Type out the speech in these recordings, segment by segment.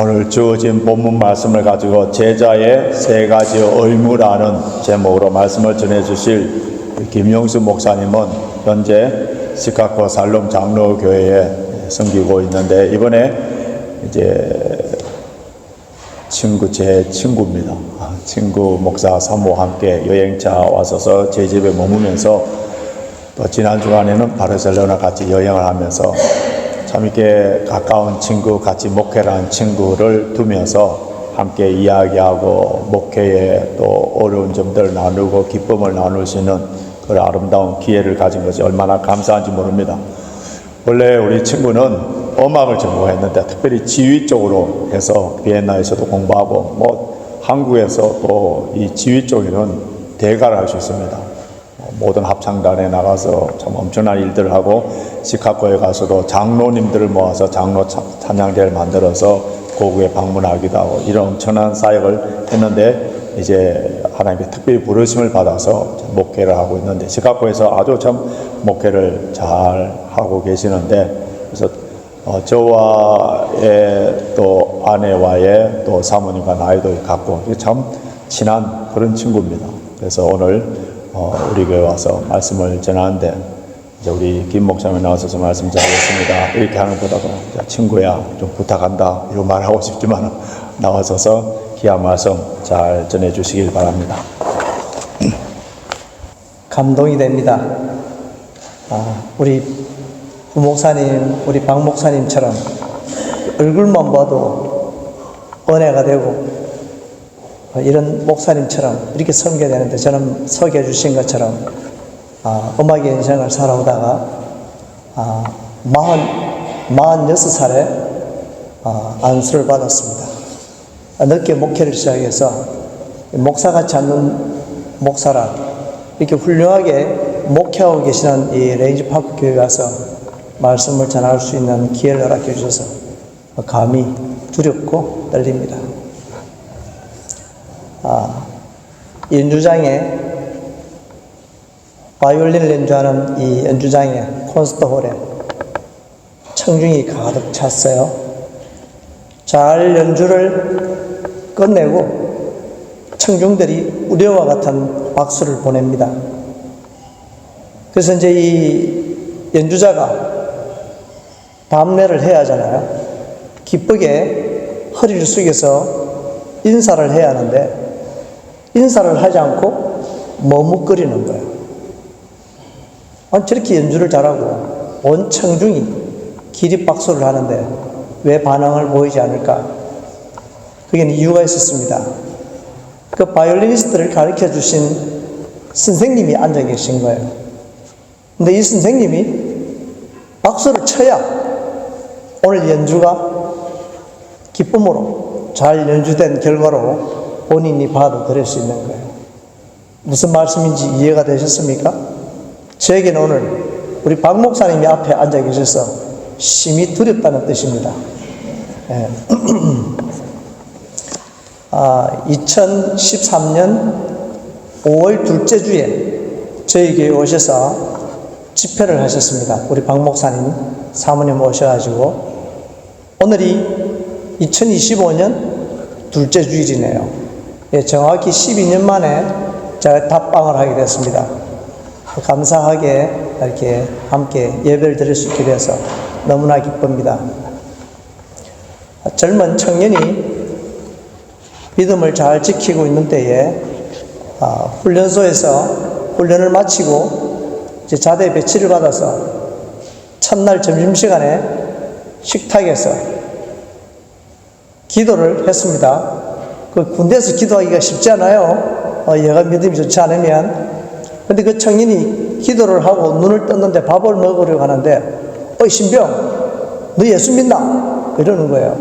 오늘 주어진 본문 말씀을 가지고 제자의 세 가지 의무라는 제목으로 말씀을 전해주실 김용수 목사님은 현재 시카고 살롬 장로교회에 섬기고 있는데, 이번에 이제 제 친구입니다. 친구 목사 사모와 함께 여행차 와서서 제 집에 머무면서 또 지난 주간에는 바르셀로나 같이 여행을 하면서 참 이렇게 가까운 친구, 같이 목회를 한 친구를 두면서 함께 이야기하고 목회에 또 어려운 점들을 나누고 기쁨을 나눌 수 있는 그런 아름다운 기회를 가진 것이 얼마나 감사한지 모릅니다. 원래 우리 친구는 음악을 전공했는데 특별히 지휘 쪽으로 해서 비엔나에서도 공부하고 한국에서 또 이 지휘 쪽에는 대가를 할 수 있습니다. 모든 합창단에 나가서 참 엄청난 일들을 하고 시카고에 가서도 장로님들을 모아서 장로 찬양대를 만들어서 고국에 방문하기도 하고 이런 엄청난 사역을 했는데, 이제 하나님께 특별히 부르심을 받아서 목회를 하고 있는데, 시카고에서 아주 참 목회를 잘 하고 계시는데, 그래서 저와의 또 아내와의 또 사모님과 나이도 같고 참 친한 그런 친구입니다. 그래서 오늘 우리 교회 와서 말씀을 전하는데, 이제 우리 김 목사님 나와서 말씀 잘하겠습니다 이렇게 하는 것보다도 친구야 좀 부탁한다 이런 말 하고 싶지만 나와서서 귀한 말씀 잘 전해주시길 바랍니다. 감동이 됩니다. 우리 부 목사님, 우리 박 목사님처럼 얼굴만 봐도 은혜가 되고 이런 목사님처럼 이렇게 섬겨야 되는데, 저는 소개해 주신 것처럼 음악의 인생을 살아오다가 46살에 안수를 받았습니다. 늦게 목회를 시작해서 목사같이 않는 목사라 이렇게 훌륭하게 목회하고 계시는 이 레인지파크 교회 가서 말씀을 전할 수 있는 기회를 허락해 주셔서 감히 두렵고 떨립니다. 연주장에 바이올린을 연주하는 이 연주장에 콘서트홀에 청중이 가득 찼어요. 잘 연주를 끝내고 청중들이 우려와 같은 박수를 보냅니다. 그래서 이제 이 연주자가 밤내를 해야 하잖아요. 기쁘게 허리를 숙여서 인사를 해야 하는데 인사를 하지 않고 머뭇거리는 거예요. 저렇게 연주를 잘하고 온 청중이 기립박수를 하는데 왜 반응을 보이지 않을까? 그게 이유가 있었습니다. 그 바이올리니스트를 가르쳐 주신 선생님이 앉아 계신 거예요. 근데 이 선생님이 박수를 쳐야 오늘 연주가 기쁨으로 잘 연주된 결과로 본인이 받아들일 수 있는 거예요. 무슨 말씀인지 이해가 되셨습니까? 저에게는 오늘 우리 박 목사님이 앞에 앉아 계셔서 심히 두렵다는 뜻입니다. 2013년 5월 둘째 주에 저희 교회에 오셔서 집회를 하셨습니다. 우리 박 목사님 사모님 오셔가지고 오늘이 2025년 둘째 주일이네요. 정확히 12년 만에 제가 답방을 하게 됐습니다. 감사하게 이렇게 함께 예배를 드릴 수 있게 돼서 너무나 기쁩니다. 젊은 청년이 믿음을 잘 지키고 있는 때에 훈련소에서 훈련을 마치고 이제 자대 배치를 받아서 첫날 점심시간에 식탁에서 기도를 했습니다. 그 군대에서 기도하기가 쉽지 않아요. 얘가 믿음이 좋지 않으면. 근데 그 청년이 기도를 하고 눈을 떴는데 밥을 먹으려고 하는데, 신병, 너 예수 믿나? 이러는 거예요.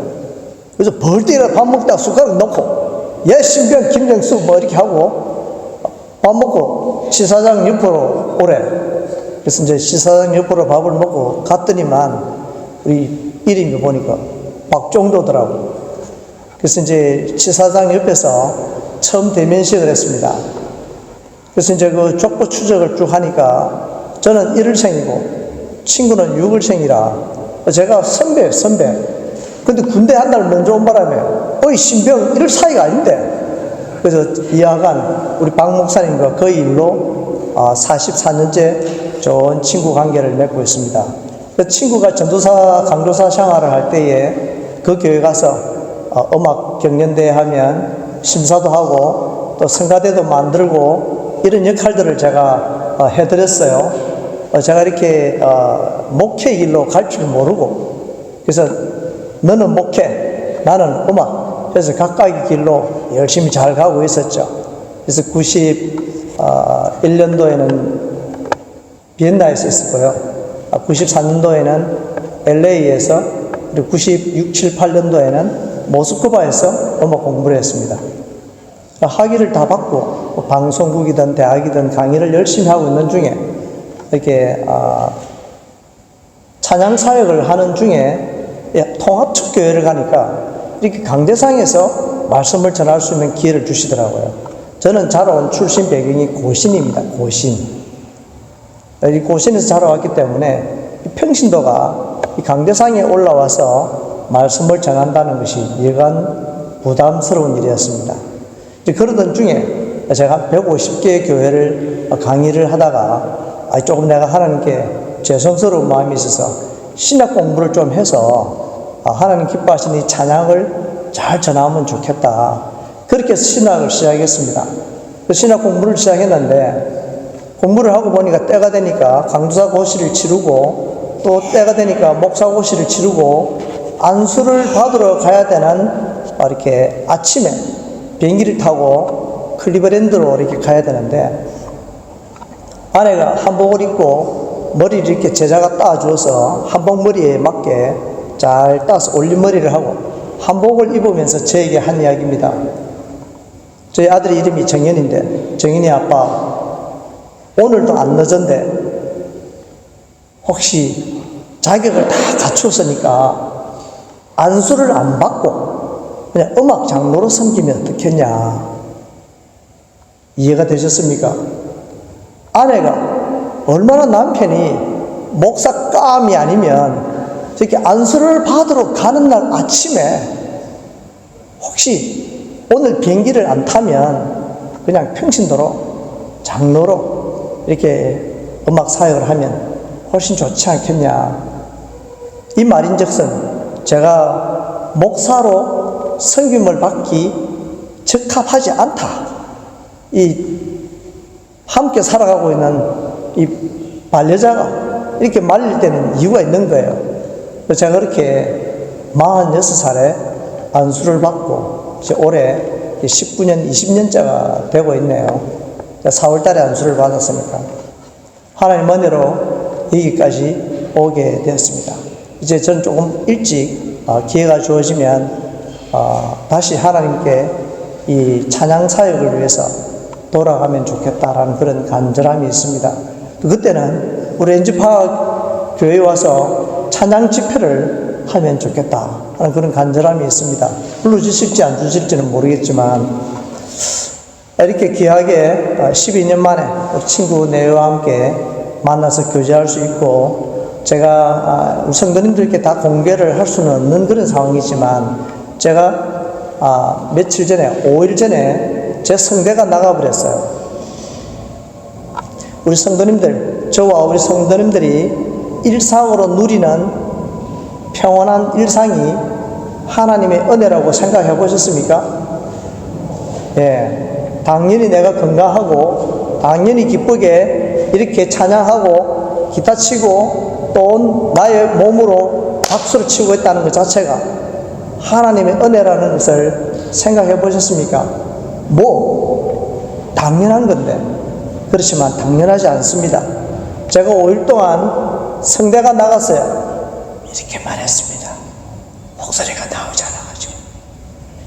그래서 벌떡 밥 먹다가 숟가락 넣고, 신병 김정수 이렇게 하고 밥 먹고 시사장 옆으로 오래. 그래서 이제 시사장 옆으로 밥을 먹고 갔더니만 우리 이름이 보니까 박종도더라고. 그래서 이제 지사장 옆에서 처음 대면식을 했습니다. 그래서 이제 그 족보 추적을 쭉 하니까 저는 1월생이고 친구는 6월생이라 제가 선배. 근데 군대 한 달 먼저 온 바람에 어이 신병 이럴 사이가 아닌데. 그래서 이하간 우리 박 목사님과 그 일로 44년째 좋은 친구 관계를 맺고 있습니다. 그 친구가 전도사 강도사 생활을 할 때에 그 교회 가서 음악 경연대회 하면 심사도 하고 또 성가대도 만들고 이런 역할들을 제가 해드렸어요. 제가 이렇게 목회 일로 갈 줄 모르고 그래서 너는 목회, 나는 음악 그래서 각각의 길로 열심히 잘 가고 있었죠. 그래서 91년도에는 비엔나에서 있었고요. 94년도에는 LA에서 그리고 96, 7, 8년도에는 모스크바에서 음악 공부를 했습니다. 학위를 다 받고 방송국이든 대학이든 강의를 열심히 하고 있는 중에 이렇게 찬양 사역을 하는 중에 통합축교회를 가니까 이렇게 강대상에서 말씀을 전할 수 있는 기회를 주시더라고요. 저는 자라온 출신 배경이 고신입니다. 고신. 이 고신에서 자라왔기 때문에 평신도가 이 강대상에 올라와서 말씀을 전한다는 것이 여간 부담스러운 일이었습니다. 그러던 중에 제가 150개의 교회를 강의를 하다가 조금 내가 하나님께 죄송스러운 마음이 있어서 신학 공부를 좀 해서 하나님 기뻐하시는 이 찬양을 잘 전하면 좋겠다. 그렇게 해서 신학을 시작했습니다. 그 신학 공부를 시작했는데 공부를 하고 보니까 때가 되니까 강도사 고시를 치르고 또 때가 되니까 목사 고시를 치르고 안수를 받으러 가야 되는 이렇게 아침에 비행기를 타고 클리브랜드로 이렇게 가야 되는데 아내가 한복을 입고 머리를 이렇게 제자가 따주어서 한복 머리에 맞게 잘 따서 올림머리를 하고 한복을 입으면서 저에게 한 이야기입니다. 저희 아들의 이름이 정현인데 정현이 아빠 오늘도 안 늦었는데 혹시 자격을 다 갖추었으니까 안수를 안 받고 그냥 음악 장로로 섬기면 어떻겠냐. 이해가 되셨습니까? 아내가 얼마나 남편이 목사감이 아니면 저렇게 안수를 받으러 가는 날 아침에 혹시 오늘 비행기를 안 타면 그냥 평신도로 장로로 이렇게 음악 사역을 하면 훨씬 좋지 않겠냐. 이 말인즉슨 제가 목사로 섬김을 받기 적합하지 않다. 이 함께 살아가고 있는 이 반려자가 이렇게 말릴 때는 이유가 있는 거예요. 그래서 제가 그렇게 46살에 안수를 받고 이제 올해 19년, 20년째가 되고 있네요. 4월 달에 안수를 받았으니까. 하나님 은혜로 여기까지 오게 되었습니다. 이제 저는 조금 일찍 기회가 주어지면 다시 하나님께 이 찬양 사역을 위해서 돌아가면 좋겠다라는 그런 간절함이 있습니다. 그때는 우리 NG파악 교회에 와서 찬양 집회를 하면 좋겠다 하는 그런 간절함이 있습니다. 불러주실지 안 주실지는 모르겠지만 이렇게 귀하게 12년 만에 우리 친구 네오와 함께 만나서 교제할 수 있고 제가 우리 성도님들께 다 공개를 할 수는 없는 그런 상황이지만 제가 며칠 전에 5일 전에 제 성대가 나가버렸어요. 우리 성도님들, 저와 우리 성도님들이 일상으로 누리는 평온한 일상이 하나님의 은혜라고 생각해 보셨습니까? 예, 당연히 내가 건강하고 당연히 기쁘게 이렇게 찬양하고 기타 치고 또 나의 몸으로 박수를 치고 있다는 것 자체가 하나님의 은혜라는 것을 생각해 보셨습니까? 당연한 건데 그렇지만 당연하지 않습니다. 제가 5일 동안 성대가 나갔어요. 이렇게만 했습니다. 목소리가 나오지 않아가지고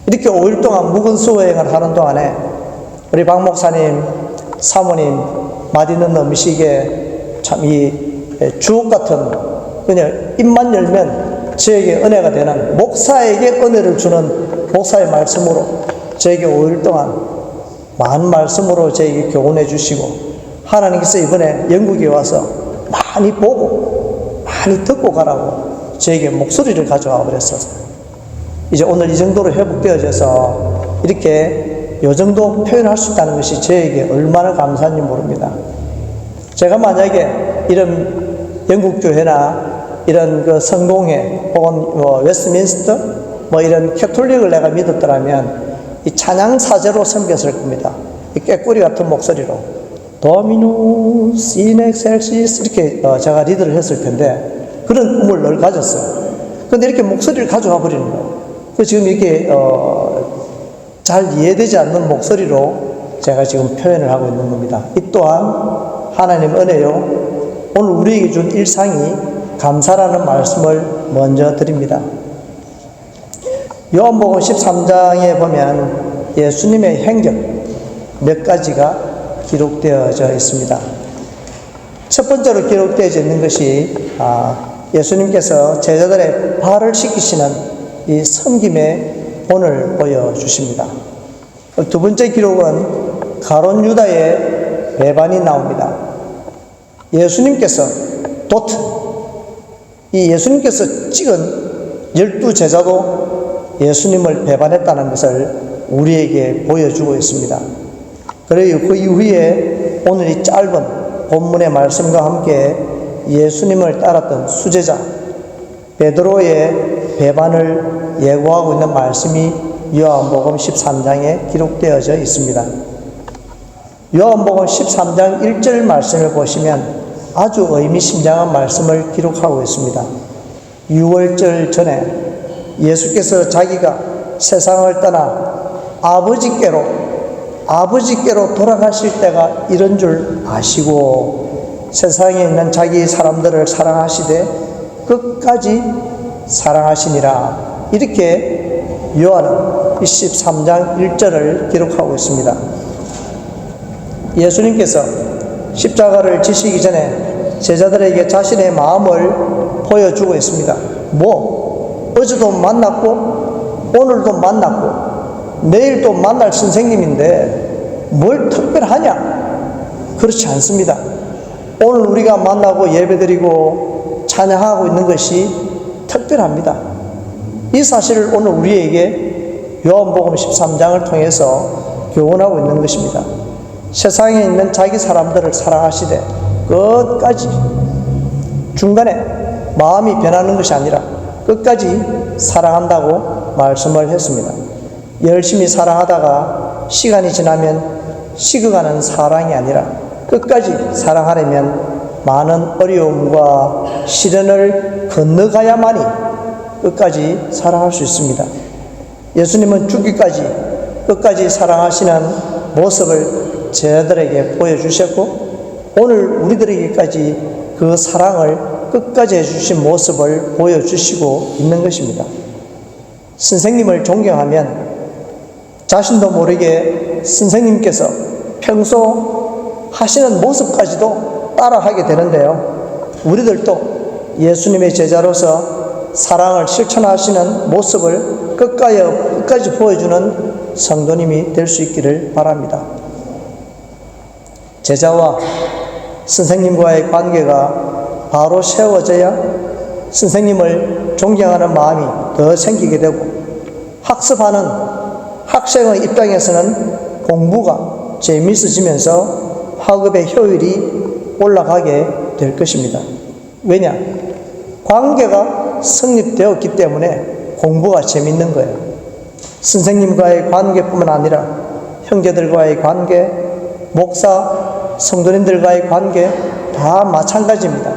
이렇게 5일 동안 묵은 수호행을 하는 동안에 우리 박 목사님, 사모님 맛있는 음식에 참 이 주옥 같은 그냥 입만 열면 저에게 은혜가 되는 목사에게 은혜를 주는 목사의 말씀으로 저에게 5일 동안 많은 말씀으로 저에게 교훈해 주시고 하나님께서 이번에 영국에 와서 많이 보고 많이 듣고 가라고 저에게 목소리를 가져와 버렸어요. 이제 오늘 이 정도로 회복되어져서 이렇게 요 정도 표현할 수 있다는 것이 저에게 얼마나 감사한지 모릅니다. 제가 만약에 이런 영국 교회나 이런 그 성공회 혹은 웨스트민스터 이런 캐톨릭을 내가 믿었더라면 이 찬양 사제로 섬겼을 겁니다. 이 꾀꼬리 같은 목소리로 도미노스 인 엑셀시스 이렇게 제가 리드를 했을 텐데 그런 꿈을 늘 가졌어요. 그런데 이렇게 목소리를 가져와 버리는 거예요. 그 지금 이렇게 잘 이해되지 않는 목소리로 제가 지금 표현을 하고 있는 겁니다. 이 또한 하나님 은혜요. 오늘 우리에게 준 일상이 감사라는 말씀을 먼저 드립니다. 요한복음 13장에 보면 예수님의 행적 몇 가지가 기록되어져 있습니다. 첫 번째로 기록되어져 있는 것이 예수님께서 제자들의 발을 씻기시는 이 섬김의 본을 보여주십니다. 두 번째 기록은 가룟 유다의 배반이 나옵니다. 예수님께서 예수님께서 찍은 12제자도 예수님을 배반했다는 것을 우리에게 보여주고 있습니다. 그리고 그 이후에 오늘 이 짧은 본문의 말씀과 함께 예수님을 따랐던 수제자 베드로의 배반을 예고하고 있는 말씀이 요한복음 13장에 기록되어져 있습니다. 요한복음 13장 1절 말씀을 보시면 아주 의미심장한 말씀을 기록하고 있습니다. 6월절 전에 예수께서 자기가 세상을 떠나 아버지께로 돌아가실 때가 이런 줄 아시고 세상에 있는 자기 사람들을 사랑하시되 끝까지 사랑하시니라. 이렇게 요한은 13장 1절을 기록하고 있습니다. 예수님께서 십자가를 지시기 전에 제자들에게 자신의 마음을 보여주고 있습니다. 어제도 만났고 오늘도 만났고 내일도 만날 선생님인데 뭘 특별하냐? 그렇지 않습니다. 오늘 우리가 만나고 예배드리고 찬양하고 있는 것이 특별합니다. 이 사실을 오늘 우리에게 요한복음 13장을 통해서 교훈하고 있는 것입니다. 세상에 있는 자기 사람들을 사랑하시되 끝까지 중간에 마음이 변하는 것이 아니라 끝까지 사랑한다고 말씀을 했습니다. 열심히 사랑하다가 시간이 지나면 식어가는 사랑이 아니라 끝까지 사랑하려면 많은 어려움과 시련을 건너가야만이 끝까지 사랑할 수 있습니다. 예수님은 죽기까지 끝까지 사랑하시는 모습을 제자들에게 보여주셨고 오늘 우리들에게까지 그 사랑을 끝까지 해주신 모습을 보여주시고 있는 것입니다. 선생님을 존경하면 자신도 모르게 선생님께서 평소 하시는 모습까지도 따라하게 되는데요. 우리들도 예수님의 제자로서 사랑을 실천하시는 모습을 끝까지 보여주는 성도님이 될 수 있기를 바랍니다. 제자와 선생님과의 관계가 바로 세워져야 선생님을 존경하는 마음이 더 생기게 되고 학습하는 학생의 입장에서는 공부가 재미있어지면서 학업의 효율이 올라가게 될 것입니다. 왜냐? 관계가 성립되었기 때문에 공부가 재밌는 거예요. 선생님과의 관계뿐만 아니라 형제들과의 관계, 목사, 성도님들과의 관계 다 마찬가지입니다.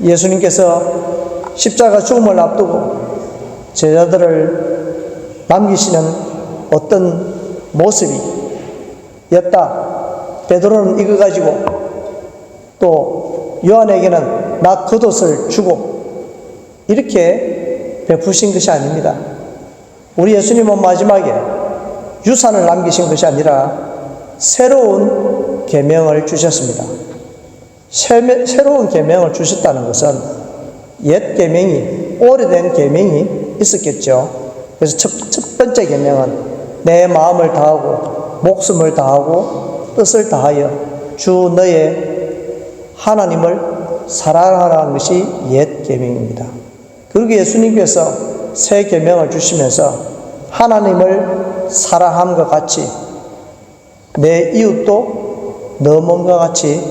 예수님께서 십자가 죽음을 앞두고 제자들을 남기시는 어떤 모습이었다. 베드로는 이거 가지고 또 요한에게는 나 겉옷을 주고 이렇게 베푸신 것이 아닙니다. 우리 예수님은 마지막에 유산을 남기신 것이 아니라 새로운 계명을 주셨습니다. 새로운 계명을 주셨다는 것은 옛 계명이 오래된 계명이 있었겠죠. 그래서 첫 번째 계명은 내 마음을 다하고 목숨을 다하고 뜻을 다하여 주 너의 하나님을 사랑하라는 것이 옛 계명입니다. 그리고 예수님께서 새 계명을 주시면서 하나님을 사랑함과 같이 내 이웃도 너 몸과 같이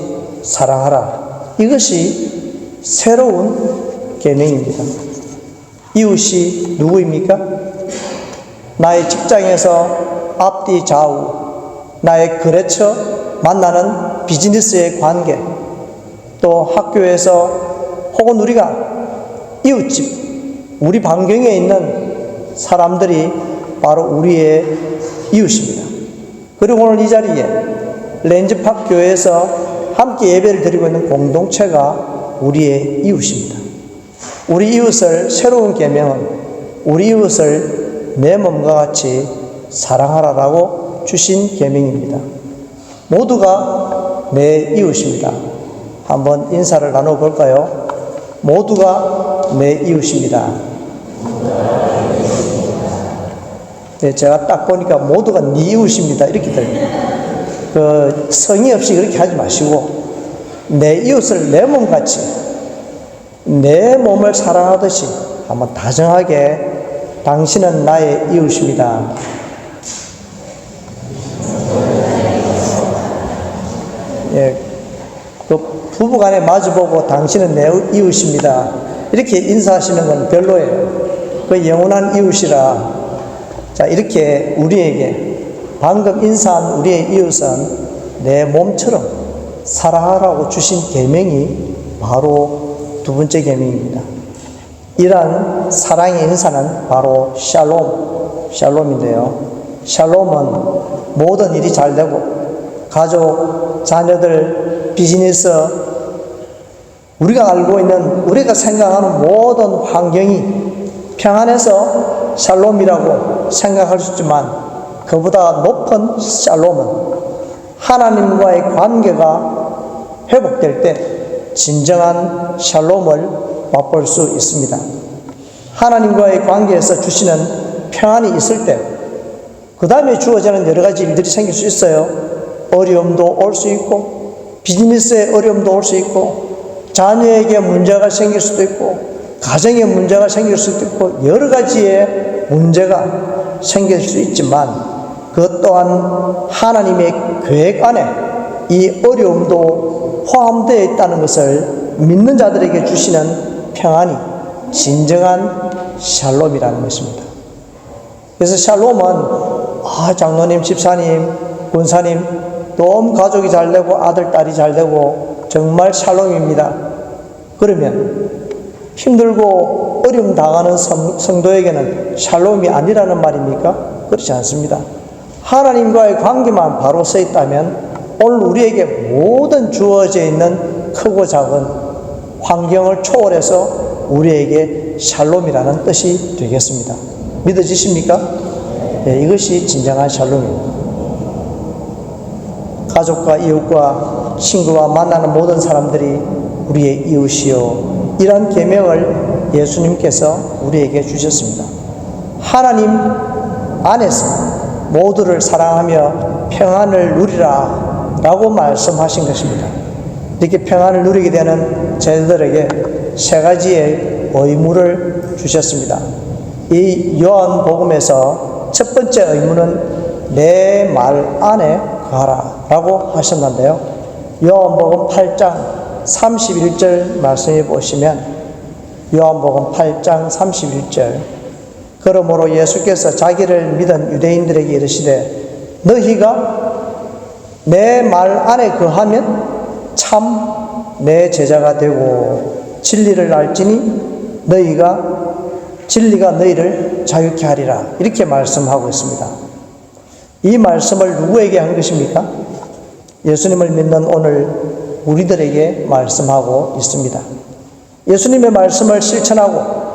사랑하라. 이것이 새로운 계명입니다. 이웃이 누구입니까? 나의 직장에서 앞뒤 좌우, 나의 거래처 만나는 비즈니스의 관계, 또 학교에서 혹은 우리가 이웃집, 우리 반경에 있는 사람들이 바로 우리의 이웃입니다. 그리고 오늘 이 자리에 렌즈팍 교회에서 함께 예배를 드리고 있는 공동체가 우리의 이웃입니다. 우리 이웃을 새로운 계명은 우리 이웃을 내 몸과 같이 사랑하라라고 주신 계명입니다. 모두가 내 이웃입니다. 한번 인사를 나눠볼까요? 모두가 내 이웃입니다. 네, 제가 딱 보니까 모두가 네 이웃입니다. 이렇게 들립니다. 성의 없이 그렇게 하지 마시고, 내 이웃을 내 몸같이, 내 몸을 사랑하듯이 한번 다정하게 당신은 나의 이웃입니다. 예, 그 부부간에 마주보고 당신은 내 이웃입니다. 이렇게 인사하시는 건 별로예요. 그 영원한 이웃이라. 자, 이렇게 우리에게 방금 인사한 우리의 이웃은 내 몸처럼 사랑하라고 주신 계명이 바로 두 번째 계명입니다. 이러한 사랑의 인사는 바로 샬롬인데요. 샬롬은 모든 일이 잘 되고 가족, 자녀들, 비즈니스, 우리가 알고 있는, 우리가 생각하는 모든 환경이 평안해서 샬롬이라고 생각할 수 있지만 그보다 높은 샬롬은 하나님과의 관계가 회복될 때 진정한 샬롬을 맛볼 수 있습니다. 하나님과의 관계에서 주시는 평안이 있을 때 그 다음에 주어지는 여러 가지 일들이 생길 수 있어요. 어려움도 올 수 있고, 비즈니스에 어려움도 올 수 있고, 자녀에게 문제가 생길 수도 있고, 가정에 문제가 생길 수도 있고, 여러 가지의 문제가 생길 수 있지만 그것 또한 하나님의 계획 안에 이 어려움도 포함되어 있다는 것을 믿는 자들에게 주시는 평안이 진정한 샬롬이라는 것입니다. 그래서 샬롬은 장로님, 집사님, 권사님 너무 가족이 잘 되고 아들, 딸이 잘 되고 정말 샬롬입니다. 그러면 힘들고 어려움 당하는 성도에게는 샬롬이 아니라는 말입니까? 그렇지 않습니다. 하나님과의 관계만 바로 서 있다면 오늘 우리에게 모든 주어져 있는 크고 작은 환경을 초월해서 우리에게 샬롬이라는 뜻이 되겠습니다. 믿어지십니까? 네, 이것이 진정한 샬롬입니다. 가족과 이웃과 친구와 만나는 모든 사람들이 우리의 이웃이요, 이런 계명을 예수님께서 우리에게 주셨습니다. 하나님 안에서 모두를 사랑하며 평안을 누리라 라고 말씀하신 것입니다. 이렇게 평안을 누리게 되는 저희들에게 세 가지의 의무를 주셨습니다. 이 요한복음에서 첫 번째 의무는 내 말 안에 거하라 라고 하셨는데요. 요한복음 8장 31절 말씀해 보시면, 요한복음 8장 31절, 그러므로 예수께서 자기를 믿은 유대인들에게 이르시되 너희가 내 말 안에 거하면 참 내 제자가 되고 진리를 알지니 진리가 너희를 자유케 하리라. 이렇게 말씀하고 있습니다. 이 말씀을 누구에게 한 것입니까? 예수님을 믿는 오늘 우리들에게 말씀하고 있습니다. 예수님의 말씀을 실천하고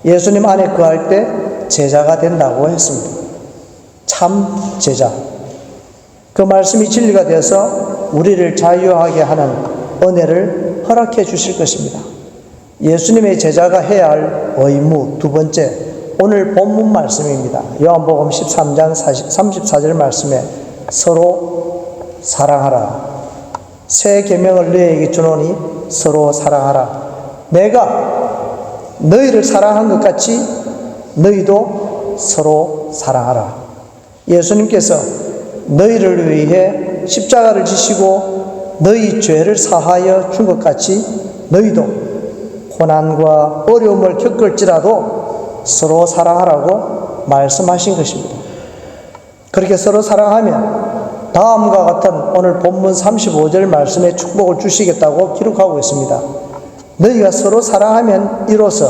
예수님 안에 거할 때 제자가 된다고 했습니다. 참 제자. 그 말씀이 진리가 되어서 우리를 자유하게 하는 은혜를 허락해 주실 것입니다. 예수님의 제자가 해야 할 의무 두 번째, 오늘 본문 말씀입니다. 요한복음 13장 34절 말씀에 서로 사랑하라. 새 계명을 너희에게 주노니 서로 사랑하라. 내가 너희를 사랑한 것 같이 너희도 서로 사랑하라. 예수님께서 너희를 위해 십자가를 지시고 너희 죄를 사하여 준 것 같이 너희도 고난과 어려움을 겪을지라도 서로 사랑하라고 말씀하신 것입니다. 그렇게 서로 사랑하면 다음과 같은 오늘 본문 35절 말씀에 축복을 주시겠다고 기록하고 있습니다. 너희가 서로 사랑하면 이로써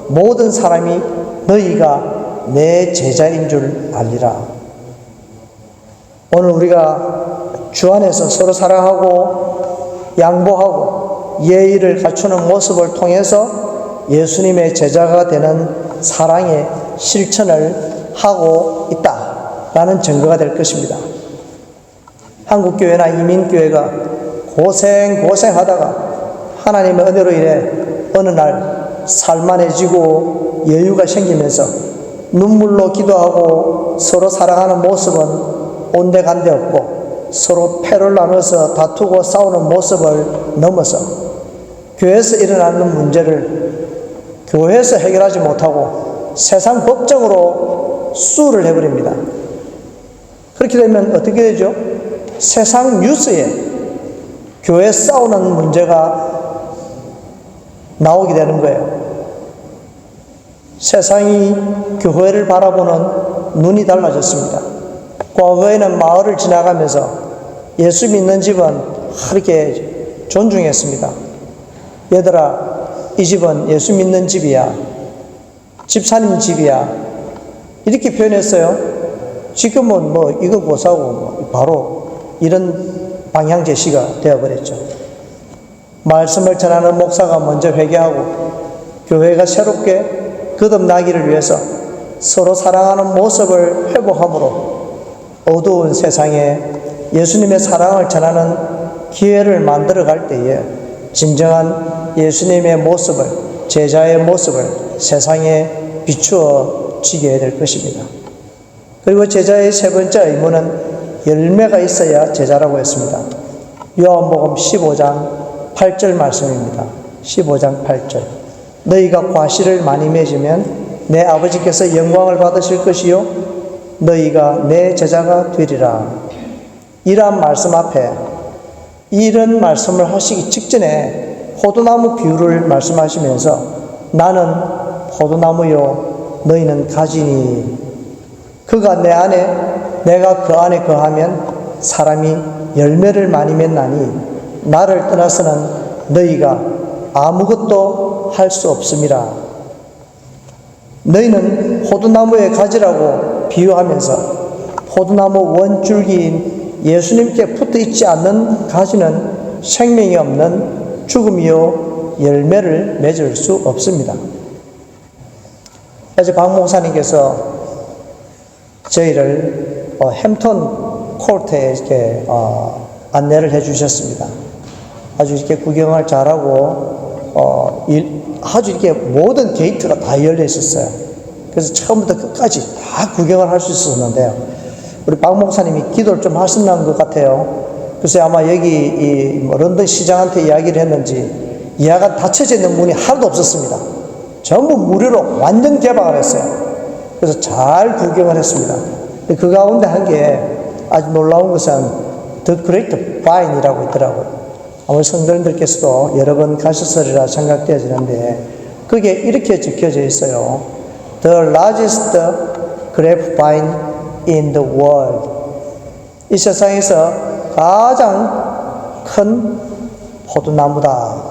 모든 사람이 너희가 내 제자인 줄 알리라. 오늘 우리가 주 안에서 서로 사랑하고 양보하고 예의를 갖추는 모습을 통해서 예수님의 제자가 되는 사랑의 실천을 하고 있다라는 증거가 될 것입니다. 한국교회나 이민교회가 고생하다가 하나님의 은혜로 인해 어느 날 살만해지고 여유가 생기면서 눈물로 기도하고 서로 사랑하는 모습은 온데간데 없고 서로 패를 나눠서 다투고 싸우는 모습을 넘어서 교회에서 일어나는 문제를 교회에서 해결하지 못하고 세상 법정으로 수를 해버립니다. 그렇게 되면 어떻게 되죠? 세상 뉴스에 교회 싸우는 문제가 나오게 되는 거예요. 세상이 교회를 바라보는 눈이 달라졌습니다. 과거에는 마을을 지나가면서 예수 믿는 집은 그렇게 존중했습니다. 얘들아, 이 집은 예수 믿는 집이야. 집사님 집이야. 이렇게 표현했어요. 지금은 뭐 이거 고사고 바로 이런 방향 제시가 되어버렸죠. 말씀을 전하는 목사가 먼저 회개하고 교회가 새롭게 거듭나기를 위해서 서로 사랑하는 모습을 회복함으로 어두운 세상에 예수님의 사랑을 전하는 기회를 만들어갈 때에 진정한 예수님의 모습을, 제자의 모습을 세상에 비추어지게 될 것입니다. 그리고 제자의 세 번째 의무는 열매가 있어야 제자라고 했습니다. 요한복음 15장 8절 말씀입니다. 15장 8절. 너희가 과실을 많이 맺으면 내 아버지께서 영광을 받으실 것이요 너희가 내 제자가 되리라. 이러한 말씀 앞에 이런 말씀을 하시기 직전에 포도나무 비유를 말씀하시면서 나는 포도나무요 너희는 가지니 그가 내 안에 내가 그 안에 거하면 사람이 열매를 많이 맺나니 나를 떠나서는 너희가 아무것도 할 수 없음이라. 너희는 포도나무의 가지라고 비유하면서 포도나무 원줄기인 예수님께 붙어 있지 않는 가지는 생명이 없는 죽음이요 열매를 맺을 수 없습니다. 어제 박 목사님께서 저희를 햄턴 콜트에 이렇게 안내를 해 주셨습니다. 아주 이렇게 구경을 잘하고 아주 이렇게 모든 게이트가 다 열려 있었어요. 그래서 처음부터 끝까지 다 구경을 할 수 있었는데요. 우리 박 목사님이 기도를 좀 하신다는 것 같아요. 그래서 아마 여기 런던 시장한테 이야기를 했는지 이하가 닫혀져 있는 문이 하나도 없었습니다. 전부 무료로 완전 개방을 했어요. 그래서 잘 구경을 했습니다. 그 가운데 한 게 아주 놀라운 것은 The Great Vine이라고 있더라고요. 아마 성도님들께서도 여러 번 가셨으리라 생각되어지는데 그게 이렇게 적혀져 있어요. The largest grapevine in the world. 이 세상에서 가장 큰 포도나무다.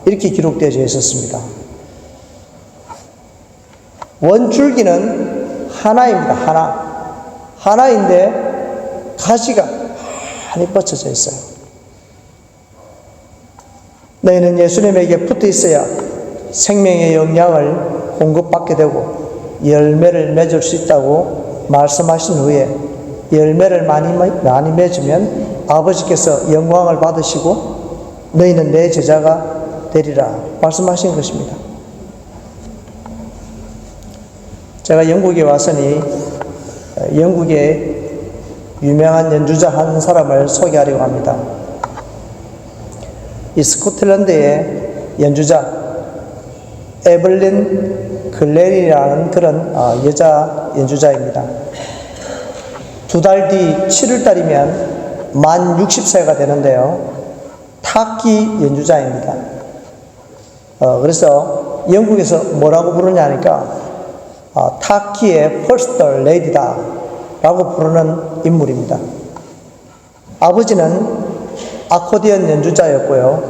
이렇게 기록되어져 있었습니다. 원줄기는 하나입니다. 하나인데 가지가 많이 뻗쳐져 있어요. 너희는 예수님에게 붙어 있어야 생명의 영양을 공급받게 되고 열매를 맺을 수 있다고 말씀하신 후에 열매를 많이 맺으면 아버지께서 영광을 받으시고 너희는 내 제자가 되리라 말씀하신 것입니다. 제가 영국에 왔으니 영국의 유명한 연주자 한 사람을 소개하려고 합니다. 이 스코틀랜드의 연주자 에블린 글렌이라는 그런 여자 연주자입니다. 2달 뒤 7월달이면 만 60세가 되는데요. 타악기 연주자입니다. 그래서 영국에서 뭐라고 부르냐 하니까 타악기의 퍼스트 레이디다 라고 부르는 인물입니다. 아버지는 아코디언 연주자였고요.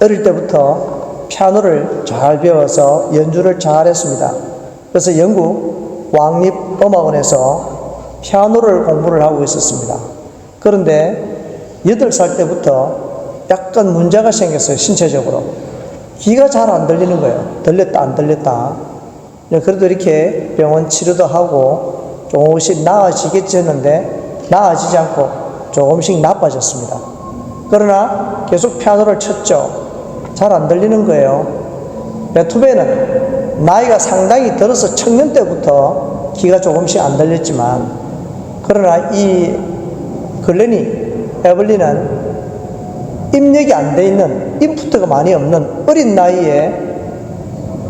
어릴 때부터 피아노를 잘 배워서 연주를 잘 했습니다. 그래서 영국 왕립음악원에서 피아노를 공부를 하고 있었습니다. 그런데 8살 때부터 약간 문제가 생겼어요. 신체적으로. 귀가 잘 안 들리는 거예요. 들렸다 안 들렸다. 그래도 이렇게 병원 치료도 하고 조금씩 나아지겠지 했는데 나아지지 않고 조금씩 나빠졌습니다. 그러나 계속 피아노를 쳤죠. 잘 안 들리는 거예요. 베토벤은 나이가 상당히 들어서 청년 때부터 귀가 조금씩 안 들렸지만, 그러나 이 글렌이 에블린은 입력이 안 돼 있는, 인풋가 많이 없는 어린 나이에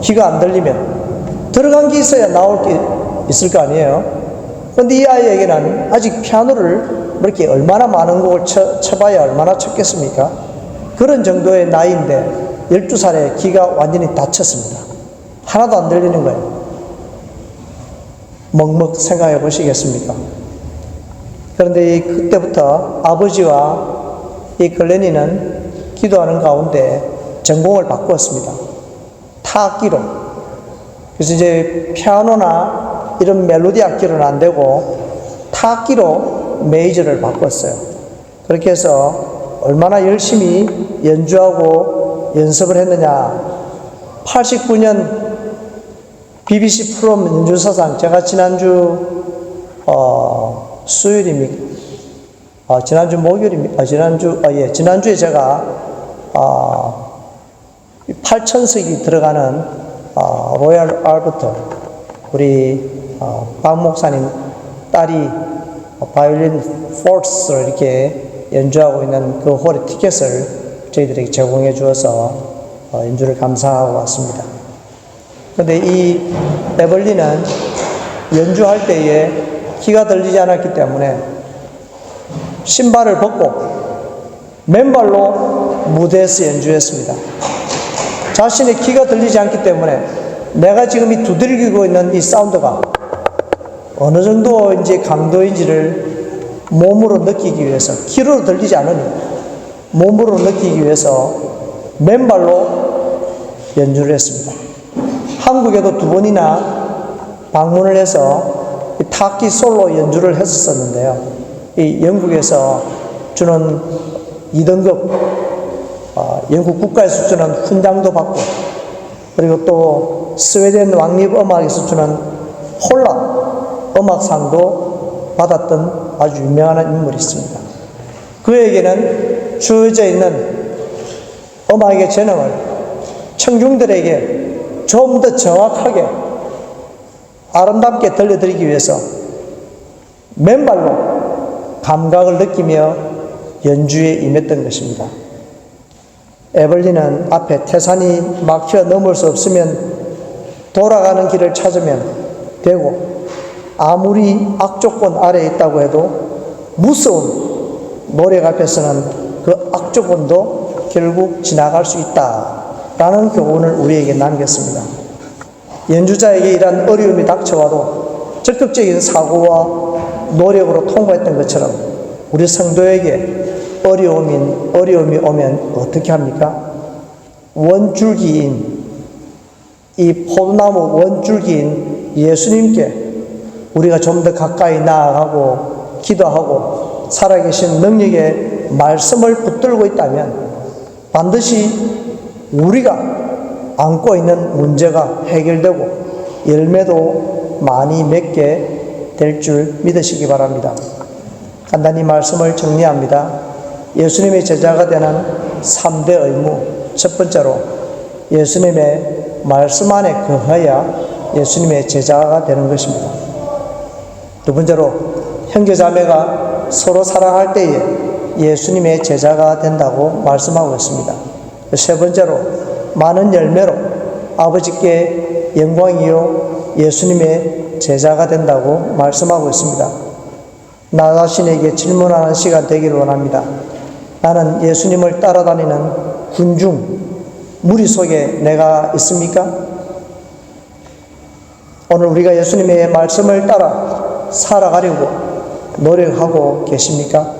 귀가 안 들리면 들어간 게 있어야 나올 게 있을 거 아니에요. 그런데 이 아이에게는 아직 피아노를 이렇게 얼마나 많은 곡을 쳐봐야 얼마나 쳤겠습니까? 그런 정도의 나이인데 12살에 귀가 완전히 다쳤습니다. 하나도 안 들리는 거예요. 먹먹 생각해 보시겠습니까? 그런데 그때부터 아버지와 이 글렌이는 기도하는 가운데 전공을 바꾸었습니다. 타악기로. 그래서 이제 피아노나 이런 멜로디 악기로는 안 되고 타악기로 메이저를 바꿨어요. 그렇게 해서 얼마나 열심히 연주하고 연습을 했느냐. 89년 BBC 프롬 연주사상, 제가 지난주 수요일입니까? 지난주 목요일입니까? 지난주에 제가 8천석이 들어가는 로얄 알버트, 우리 박 목사님 딸이 바이올린 포스를 이렇게 연주하고 있는 그 홀의 티켓을 저희들에게 제공해 주어서 연주를 감상하고 왔습니다. 그런데 이 에블린은 연주할 때에 귀가 들리지 않았기 때문에 신발을 벗고 맨발로 무대에서 연주했습니다. 자신의 귀가 들리지 않기 때문에 내가 지금 이 두들기고 있는 이 사운드가 어느 정도 이제 강도인지를 몸으로 느끼기 위해서, 귀로 들리지 않으니 몸으로 느끼기 위해서 맨발로 연주를 했습니다. 한국에도 2번이나 방문을 해서 타악기 솔로 연주를 했었는데요. 이 영국에서 주는 2등급 영국 국가에서 주는 훈장도 받고, 그리고 또 스웨덴 왕립음악에서 주는 홀라 음악상도 받았던 아주 유명한 인물이 있습니다. 그에게는 주어져 있는 음악의 재능을 청중들에게 좀 더 정확하게 아름답게 들려드리기 위해서 맨발로 감각을 느끼며 연주에 임했던 것입니다. 에블린은 앞에 태산이 막혀 넘을 수 없으면 돌아가는 길을 찾으면 되고, 아무리 악조건 아래에 있다고 해도 무서운 노력 앞에서는 그 악조건도 결국 지나갈 수 있다라는 교훈을 우리에게 남겼습니다. 연주자에게 이러한 어려움이 닥쳐와도 적극적인 사고와 노력으로 통과했던 것처럼 우리 성도에게 어려움이 오면 어떻게 합니까? 원줄기인, 이 포도나무 원줄기인 예수님께 우리가 좀 더 가까이 나아가고 기도하고 살아계신 능력의 말씀을 붙들고 있다면 반드시 우리가 안고 있는 문제가 해결되고 열매도 많이 맺게 될 줄 믿으시기 바랍니다. 간단히 말씀을 정리합니다. 예수님의 제자가 되는 3대 의무. 첫 번째로 예수님의 말씀 안에 거해야 예수님의 제자가 되는 것입니다. 두 번째로 형제자매가 서로 사랑할 때에 예수님의 제자가 된다고 말씀하고 있습니다. 세 번째로 많은 열매로 아버지께 영광이요 예수님의 제자가 된다고 말씀하고 있습니다. 나 자신에게 질문하는 시간 되기를 원합니다. 나는 예수님을 따라다니는 군중, 무리 속에 내가 있습니까? 오늘 우리가 예수님의 말씀을 따라 살아가려고 노력하고 계십니까?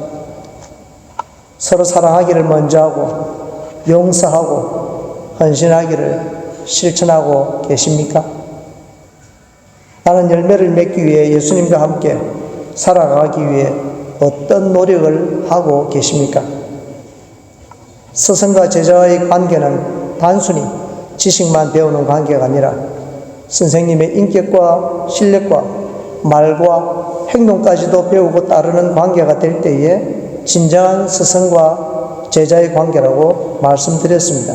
서로 사랑하기를 먼저 하고 용서하고 헌신하기를 실천하고 계십니까? 나는 열매를 맺기 위해 예수님과 함께 살아가기 위해 어떤 노력을 하고 계십니까? 스승과 제자의 관계는 단순히 지식만 배우는 관계가 아니라 선생님의 인격과 실력과 말과 행동까지도 배우고 따르는 관계가 될 때에 진정한 스승과 제자의 관계라고 말씀드렸습니다.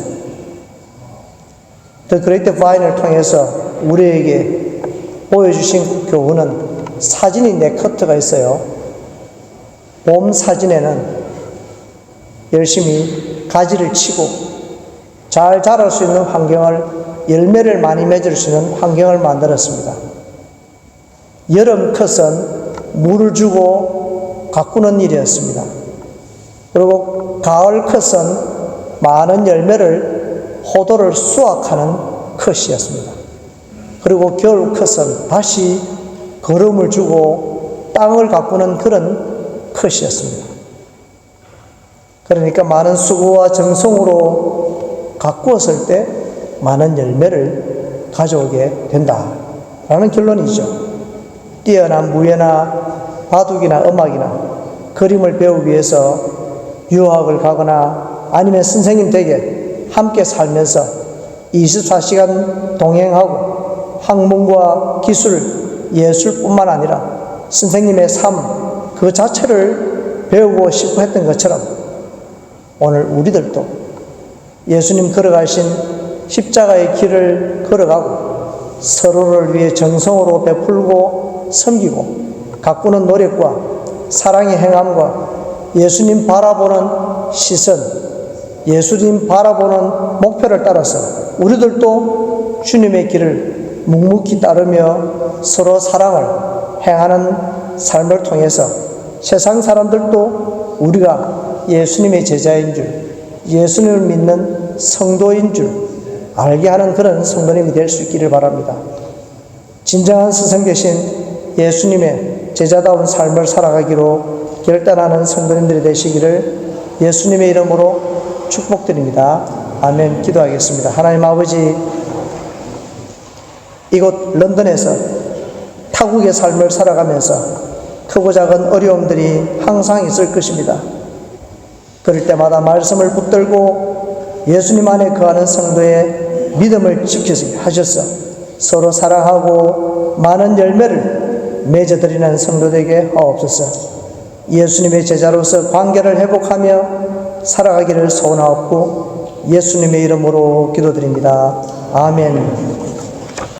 The Great Vine을 통해서 우리에게 보여주신 교훈은 사진이 4커트가 있어요. 봄 사진에는 열심히 가지를 치고 잘 자랄 수 있는 환경을, 열매를 많이 맺을 수 있는 환경을 만들었습니다. 여름 컷은 물을 주고 가꾸는 일이었습니다. 그리고 가을 컷은 많은 열매를, 포도를 수확하는 컷이었습니다. 그리고 겨울 컷은 다시 거름을 주고 땅을 가꾸는 그런 컷이었습니다. 그러니까 많은 수고와 정성으로 가꾸었을 때 많은 열매를 가져오게 된다라는 결론이죠. 뛰어난 무예나 바둑이나 음악이나 그림을 배우기 위해서 유학을 가거나 아니면 선생님 댁에 함께 살면서 24시간 동행하고 학문과 기술, 예술뿐만 아니라 선생님의 삶 그 자체를 배우고 싶어 했던 것처럼 오늘 우리들도 예수님 걸어가신 십자가의 길을 걸어가고 서로를 위해 정성으로 베풀고 섬기고 가꾸는 노력과 사랑의 행함과 예수님 바라보는 시선, 예수님 바라보는 목표를 따라서 우리들도 주님의 길을 묵묵히 따르며 서로 사랑을 행하는 삶을 통해서 세상 사람들도 우리가 예수님의 제자인 줄, 예수님을 믿는 성도인 줄 알게 하는 그런 성도님이 될 수 있기를 바랍니다. 진정한 스승 되신 예수님의 제자다운 삶을 살아가기로 결단하는 성도님들이 되시기를 예수님의 이름으로 축복드립니다. 아멘. 기도하겠습니다. 하나님 아버지, 이곳 런던에서 타국의 삶을 살아가면서 크고 작은 어려움들이 항상 있을 것입니다. 그럴 때마다 말씀을 붙들고 예수님 안에 거하는 성도의 믿음을 지키게 하셔서 서로 사랑하고 많은 열매를 맺어드리는 성도되게 하옵소서. 예수님의 제자로서 관계를 회복하며 살아가기를 소원하옵고 예수님의 이름으로 기도드립니다. 아멘.